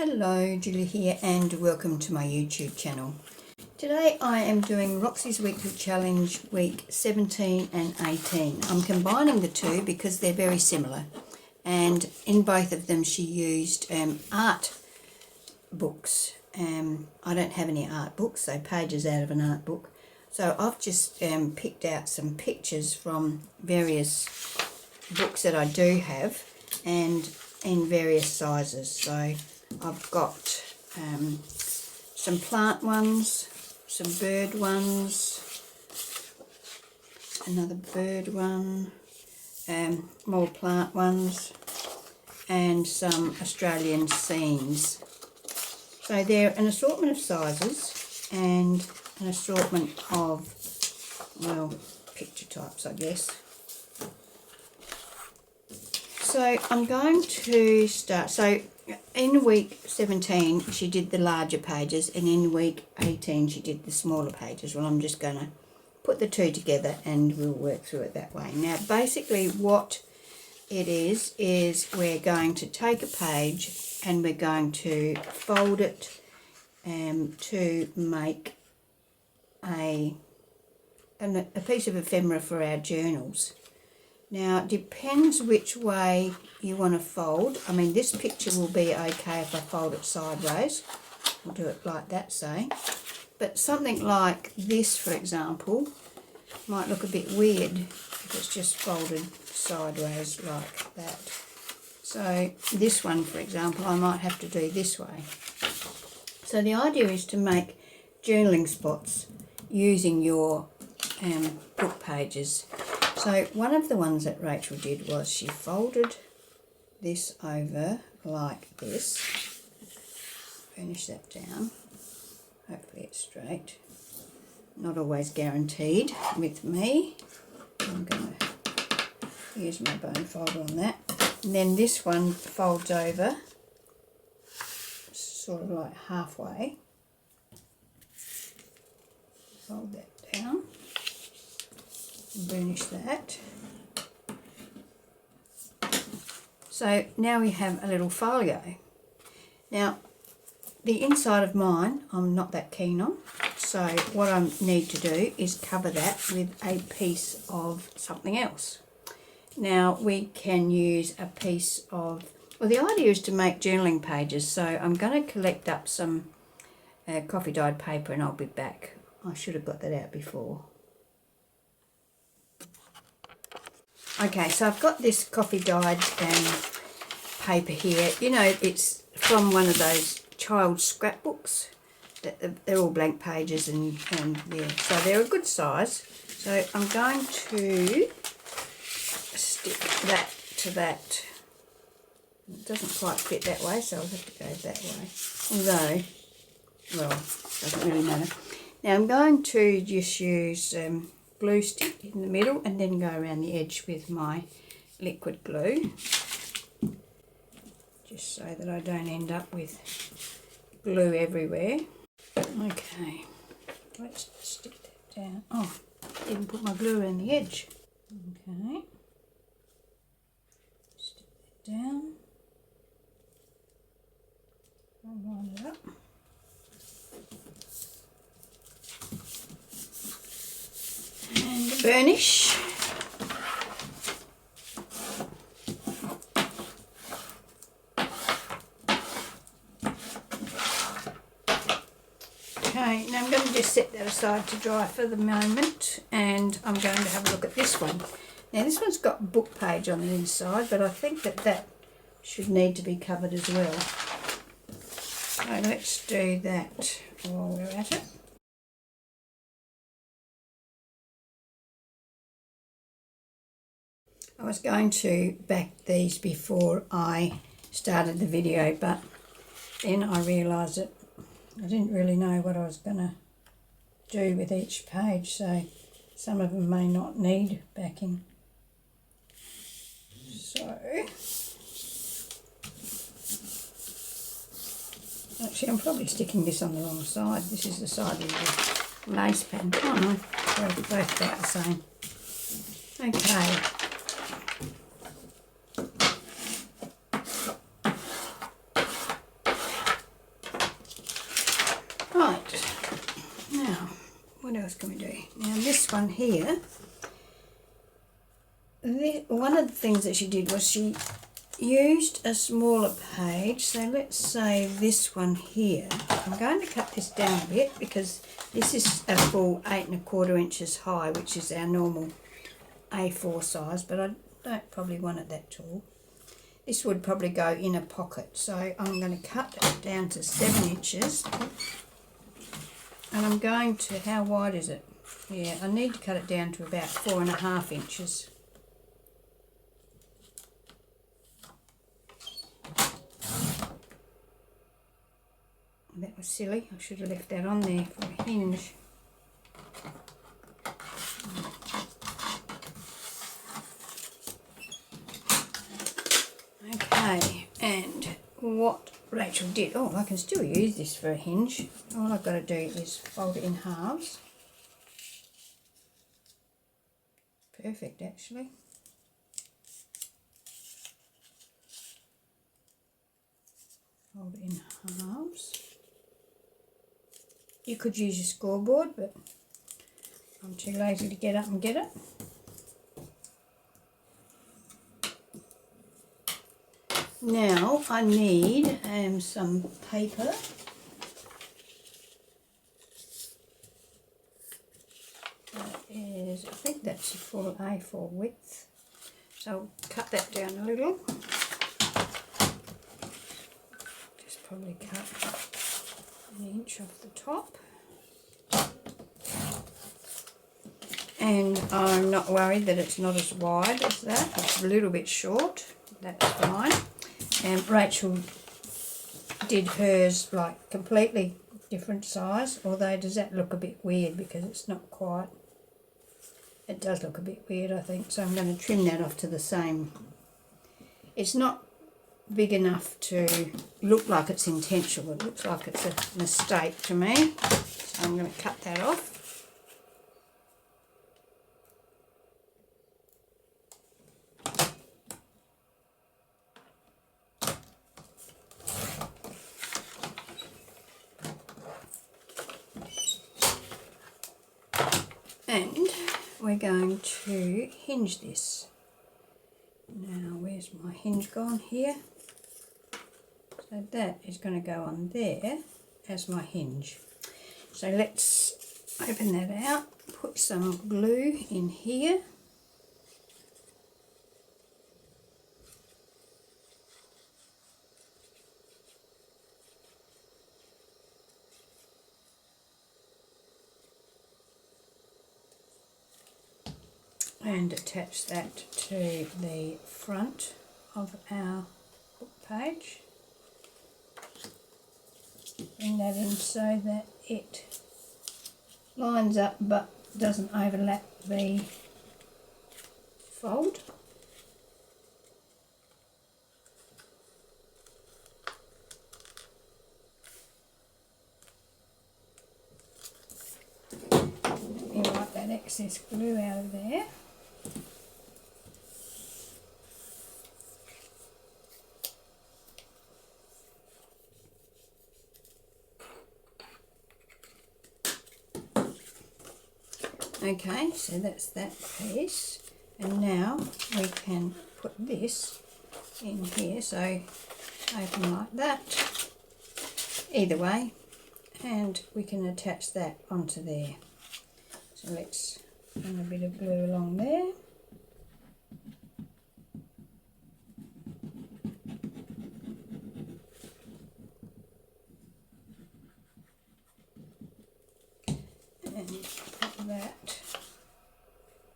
Hello, Julie here and welcome to my YouTube channel. Today I am doing Roxy's Weekly Challenge week 17 and 18. I'm combining the two because they're very similar, and in both of them she used art books. I don't have any art books, so pages out of an art book. So I've just picked out some pictures from various books that I do have and in various sizes. So I've got some plant ones, some bird ones, another bird one, more plant ones, and some Australian scenes. So they're an assortment of sizes and an assortment of, well, picture types, I guess. So I'm going to start. So in week 17 she did the larger pages, and in week 18 she did the smaller pages. Well, I'm just going to put the two together and we'll work through it that way. Now basically what it is we're going to take a page and we're going to fold it to make a piece of ephemera for our journals. Now, it depends which way you want to fold. I mean, this picture will be okay if I fold it sideways. I'll do it like that, say. But something like this, for example, might look a bit weird if it's just folded sideways like that. So this one, for example, I might have to do this way. So the idea is to make journaling spots using your book pages. So one of the ones that Rachel did was she folded this over like this. Finish that down. Hopefully it's straight. Not always guaranteed with me. I'm going to use my bone folder on that. And then this one folds over sort of like halfway. Fold that down. Burnish that. So now we have a little folio. Now the inside of mine I'm not that keen on, so what I need to do is cover that with a piece of something else. Now we can use a piece of, well, the idea is to make journaling pages, so I'm going to collect up some coffee dyed paper and I'll be back. I should have got that out before. Okay, so I've got this coffee dyed paper here. You know, it's from one of those child scrapbooks. They're all blank pages and yeah, so they're a good size. So I'm going to stick that to that. It doesn't quite fit that way, so I'll have to go that way. Although, well, doesn't really matter. Now I'm going to just use glue stick in the middle and then go around the edge with my liquid glue, just so that I don't end up with glue everywhere. Okay, let's stick that down. Oh, didn't put my glue around the edge. Okay, stick that down. I'll line it up. And burnish. Okay, now I'm going to just set that aside to dry for the moment, and I'm going to have a look at this one. Now this one's got book page on the inside, but I think that should need to be covered as well. So let's do that while we're at it. I was going to back these before I started the video, but then I realised that I didn't really know what I was going to do with each page, so some of them may not need backing. So, actually I'm probably sticking this on the wrong side. This is the side of the lace pen. Oh no, they're both about the same. Okay. Right, now what else can we do? Now this one here, one of the things that she did was she used a smaller page. So let's say this one here. I'm going to cut this down a bit because this is a full 8¼ inches high, which is our normal A4 size, but I don't probably want it that tall. This would probably go in a pocket, so I'm going to cut that down to 7 inches. And I'm going to, how wide is it? Yeah, I need to cut it down to about 4½ inches. That was silly, I should have left that on there for a hinge. Okay, and what Rachel did, oh, I can still use this for a hinge. All I've got to do is fold it in halves. Perfect, actually. Fold it in halves. You could use your scoreboard, but I'm too lazy to get up and get it. Now I need some paper. That is, I think that's a full A4 width. So I'll cut that down a little. Just probably cut 1 inch off the top. And I'm not worried that it's not as wide as that. It's a little bit short. That's fine. And Rachel did hers like completely different size, although does that look a bit weird because it's not quite, it does look a bit weird I think, so I'm going to trim that off to the same. It's not big enough to look like it's intentional, it looks like it's a mistake to me, so I'm going to cut that off. And we're going to hinge this. Now, where's my hinge gone here? So that is going to go on there as my hinge. So let's open that out, put some glue in here. And attach that to the front of our book page. Bring that in so that it lines up but doesn't overlap the fold. You wipe that excess glue out of there. Okay, so that's that piece, and now we can put this in here, so open like that, either way, and we can attach that onto there. So let's run a bit of glue along there. And put that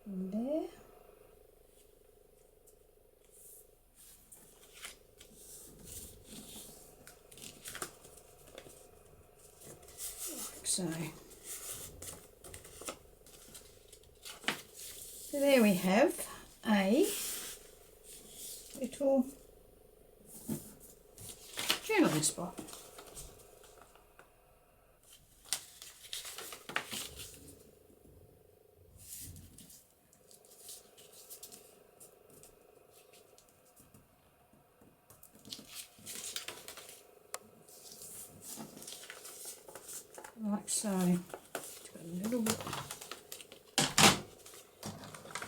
in there. Like so. So there we have a little journaling spot. like so. It's got a little bit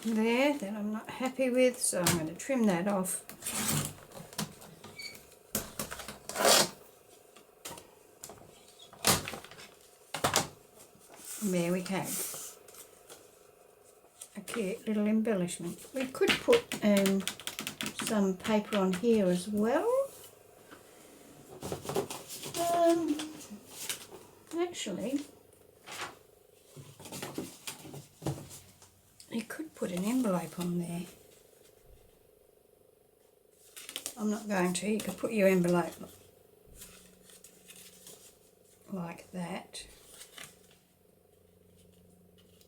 there that I'm not happy with, so I'm going to trim that off. And there we go. A cute little embellishment. We could put some paper on here as well. Actually, you could put an envelope on there. I'm not going to. You could put your envelope like that.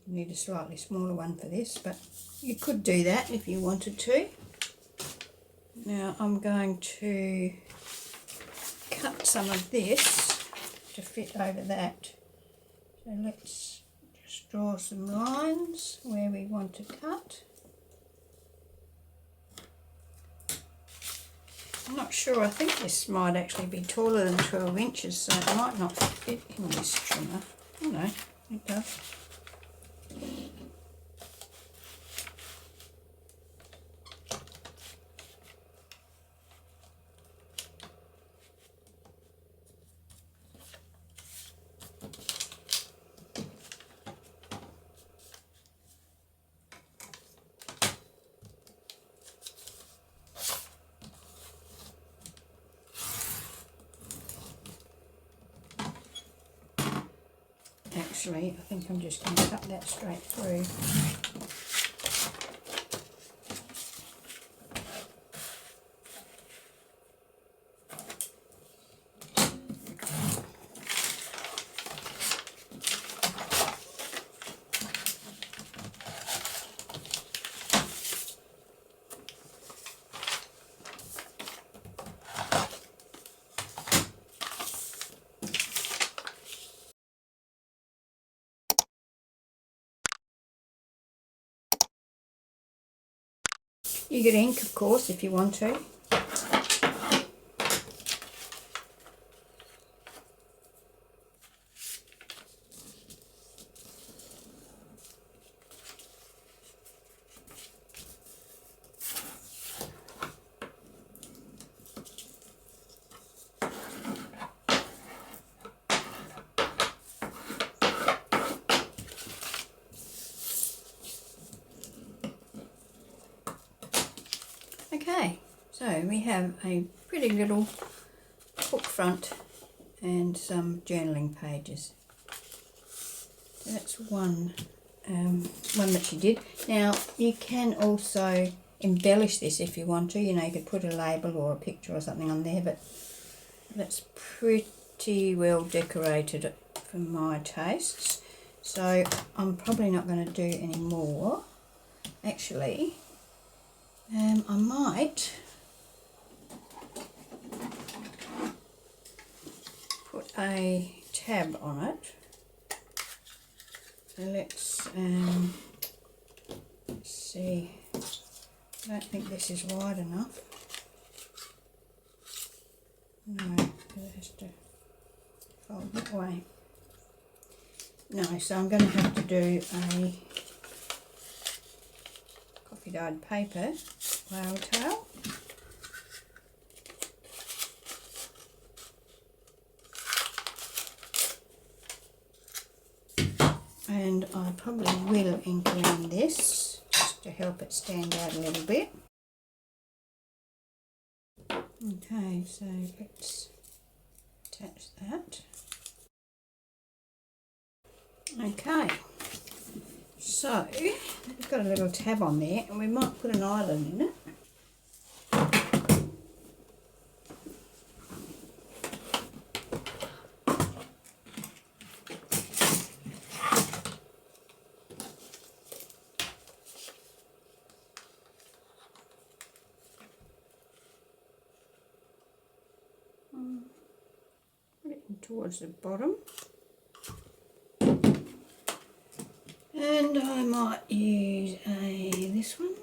You need a slightly smaller one for this, but you could do that if you wanted to. Now I'm going to cut some of this to fit over that. So let's just draw some lines where we want to cut. I'm not sure, I think this might actually be taller than 12 inches, so it might not fit in this trimmer. Oh no, it does. Actually, I think I'm just going to cut that straight through. You get ink, of course, if you want to. Okay, so we have a pretty little book front and some journaling pages. So that's one that she did. Now you can also embellish this if you want to. You know, you could put a label or a picture or something on there, but that's pretty well decorated for my tastes. So I'm probably not going to do any more. Actually, I might put a tab on it. So let's see. I don't think this is wide enough. No, it has to fold that way. No, so I'm going to have to do a coffee dyed paper flower tail. And I probably will ink around this just to help it stand out a little bit. Okay, so let's attach that. Okay, so we've got a little tab on there and we might put an island in it. Put it in towards the bottom. And I might use this one.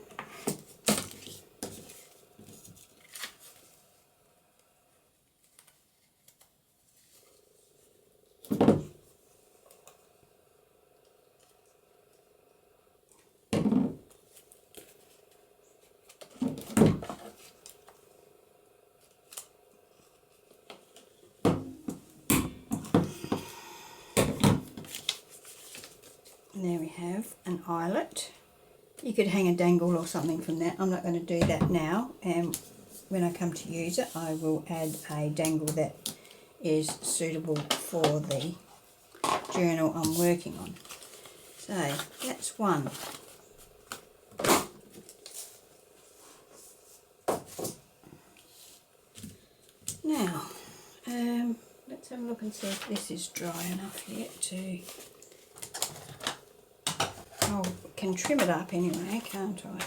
And there we have an eyelet. You could hang a dangle or something from that. I'm not going to do that now, and when I come to use it I will add a dangle that is suitable for the journal I'm working on. So that's one. Now let's have a look and see if this is dry enough yet to... I can trim it up anyway, can't I?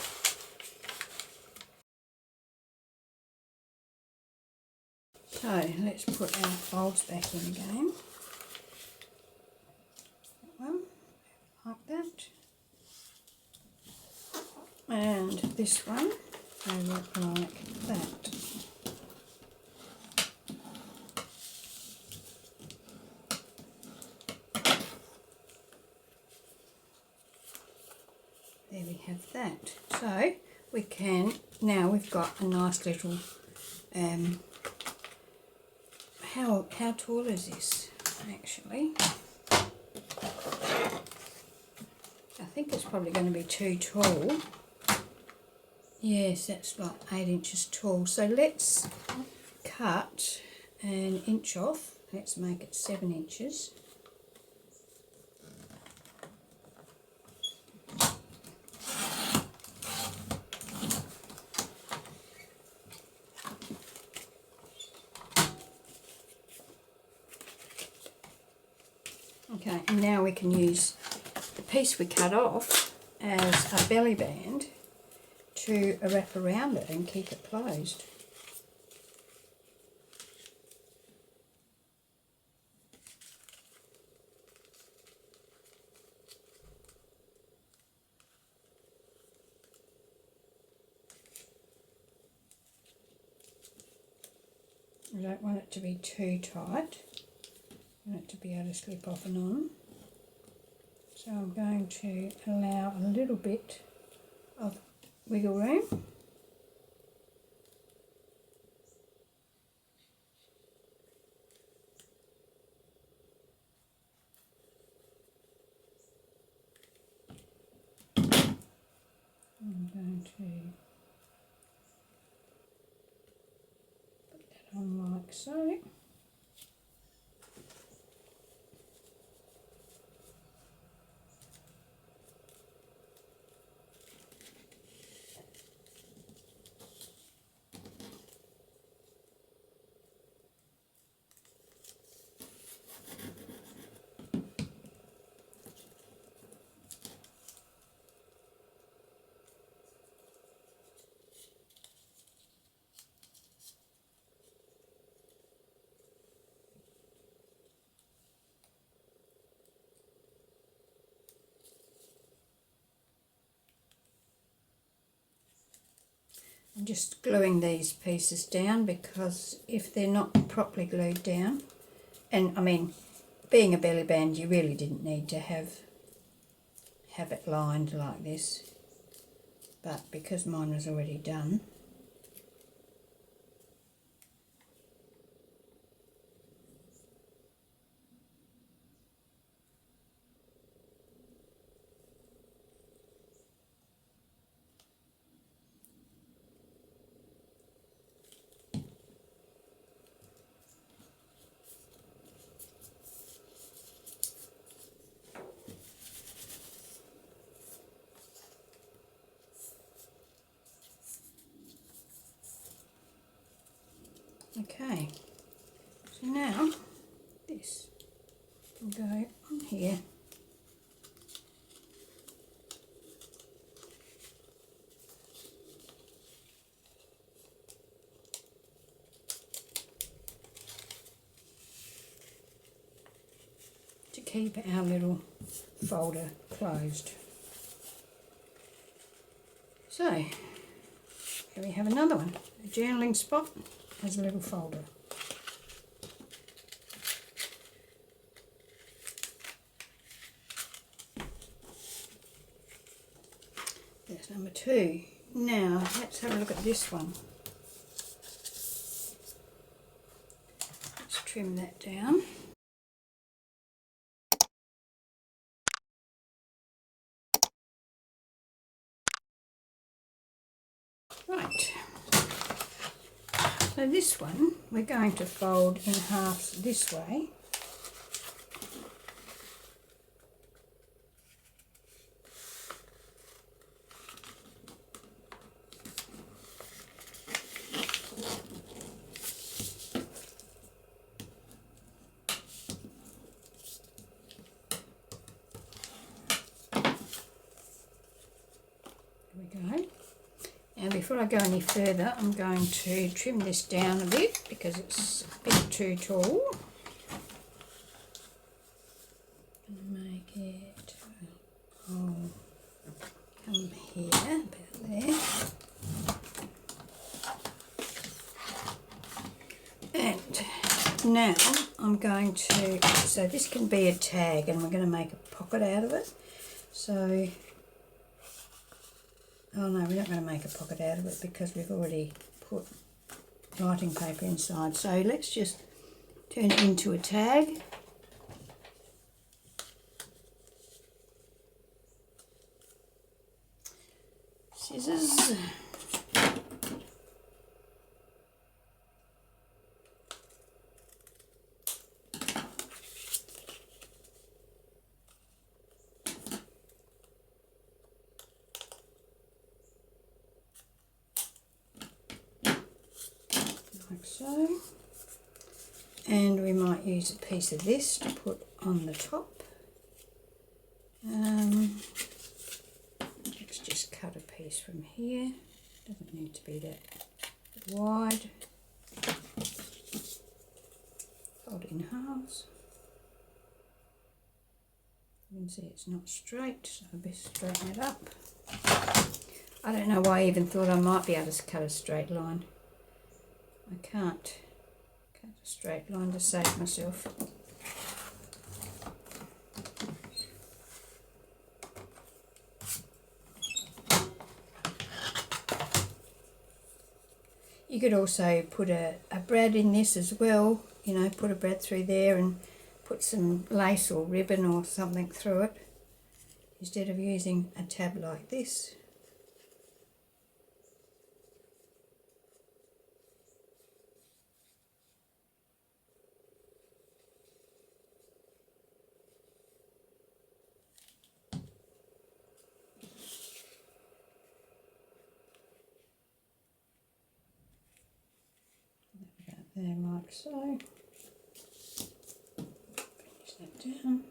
So let's put our folds back in again. That one, like that. And this one over like that. There we have that. So we can, now we've got a nice little, how tall is this actually? I think it's probably going to be too tall. Yes, that's like 8 inches tall. So let's cut an inch off. Let's make it 7 inches. Okay, and now we can use the piece we cut off as a belly band to wrap around it and keep it closed. I don't want it to be too tight. I want it to be able to slip off and on. So I'm going to allow a little bit of wiggle room. I'm going to put that on like so. I'm just gluing these pieces down because if they're not properly glued down, and I mean, being a belly band, you really didn't need to have it lined like this, but because mine was already done, okay, so now this will go on here. To keep our little folder closed. So, here we have another one. A journaling spot has a little folder. That's number 2. Now, let's have a look at this one. Let's trim that down. So this one we're going to fold in halves this way. And before I go any further, I'm going to trim this down a bit because it's a bit too tall. And make it come here, about there. And now I'm going to, so this can be a tag and we're going to make a pocket out of it. So oh no, we're not going to make a pocket out of it because we've already put writing paper inside. So let's just turn it into a tag. Scissors. Like so, and we might use a piece of this to put on the top. Let's just cut a piece from here, doesn't need to be that wide. Fold it in halves. You can see it's not straight, so I best straighten it up. I don't know why I even thought I might be able to cut a straight line. I can't cut a straight line to save myself. You could also put a brad in this as well, you know, put a brad through there and put some lace or ribbon or something through it instead of using a tab like this. There, like so. Finish that down.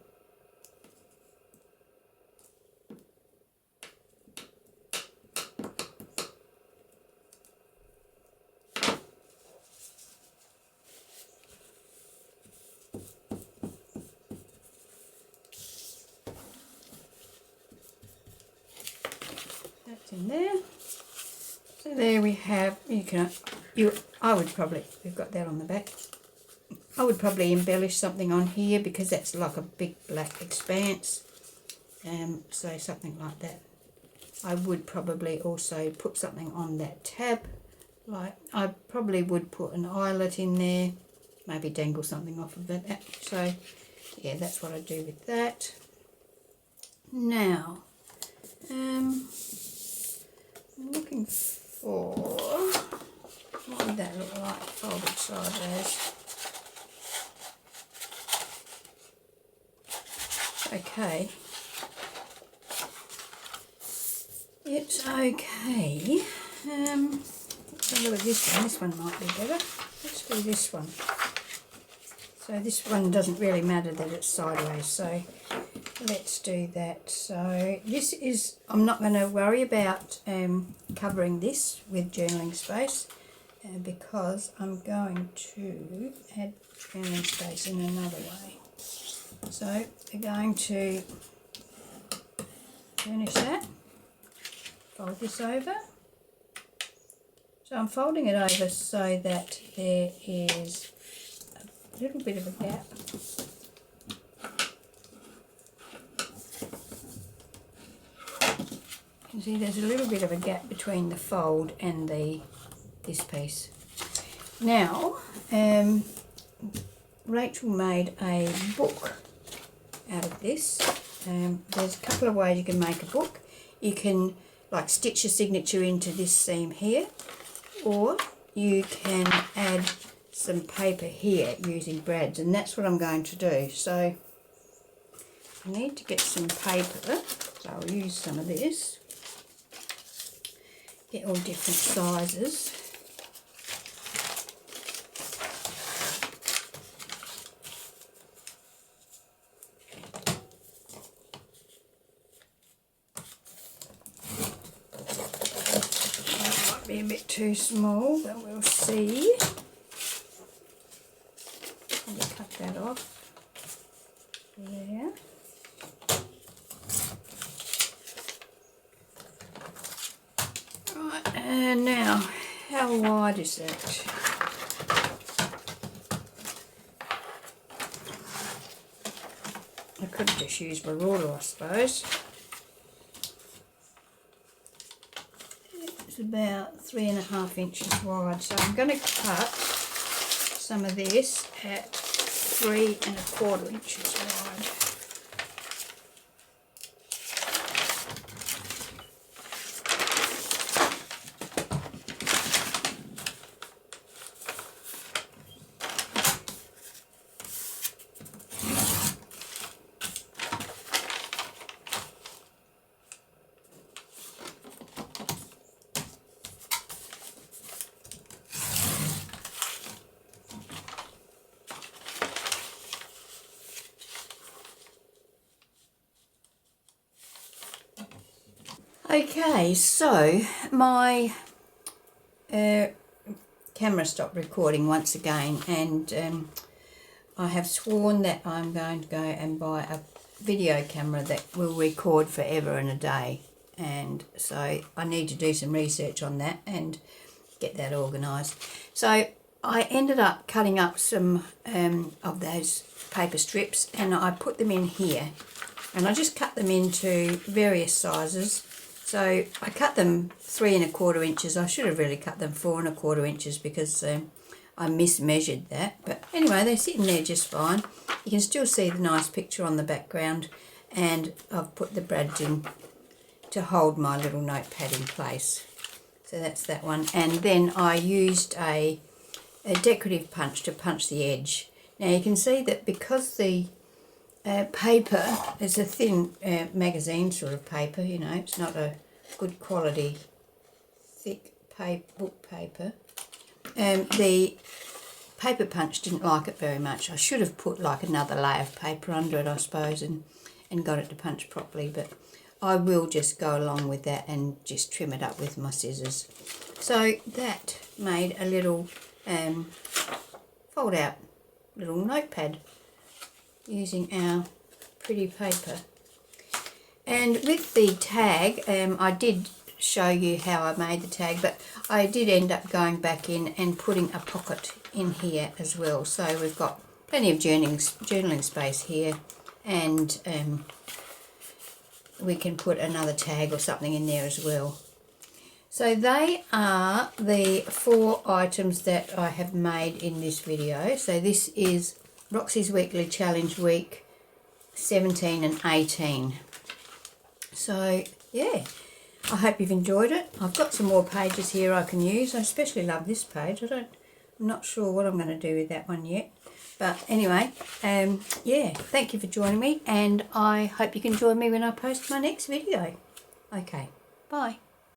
That's in there. So there we have, I would probably, we've got that on the back. I would probably embellish something on here because that's like a big black expanse. So something like that. I would probably also put something on that tab. Like I probably would put an eyelet in there, maybe dangle something off of it. So yeah, that's what I do with that. Now, I'm looking for, what would that look like folded sideways? Okay, it's okay. Let's have a look at this one might be better. Let's do this one. So this one doesn't really matter that it's sideways, so let's do that. So this is, I'm not going to worry about covering this with journaling space because I'm going to add journaling space in another way. So we're going to finish that, fold this over. So I'm folding it over so that there is a little bit of a gap. You can see there's a little bit of a gap between the fold and this piece. Now, Rachel made a book out of this. There's a couple of ways you can make a book. You can like stitch your signature into this seam here, or you can add some paper here using brads, and that's what I'm going to do. So I need to get some paper, so I'll use some of this. Get all different sizes. Might be a bit too small, but we'll see. Let me cut that off. There. Right, and now, how wide is that? I could have just used my ruler, I suppose. It's about 3.5 inches wide, so I'm going to cut some of this at 3¼ inches wide. Okay, so my camera stopped recording once again, and I have sworn that I'm going to go and buy a video camera that will record forever and a day, and so I need to do some research on that and get that organised. So I ended up cutting up some of those paper strips, and I put them in here, and I just cut them into various sizes. So I cut them 3¼ inches. I should have really cut them 4¼ inches because I mismeasured that. But anyway, they're sitting there just fine. You can still see the nice picture on the background, and I've put the brads in to hold my little notepad in place. So that's that one. And then I used a decorative punch to punch the edge. Now you can see that because the paper is a thin magazine sort of paper, you know, it's not a good quality thick book paper. The paper punch didn't like it very much. I should have put like another layer of paper under it, I suppose, and got it to punch properly, but I will just go along with that and just trim it up with my scissors. So that made a little fold out little notepad using our pretty paper. And with the tag, I did show you how I made the tag, but I did end up going back in and putting a pocket in here as well. So we've got plenty of journaling space here, and we can put another tag or something in there as well. So they are the 4 items that I have made in this video. So this is Roxy's Weekly Challenge Week 17 and 18. So yeah, I hope you've enjoyed it. I've got some more pages here I can use. I especially love this page. I'm not sure what I'm going to do with that one yet. But anyway, yeah, thank you for joining me, and I hope you can join me when I post my next video. Okay, bye.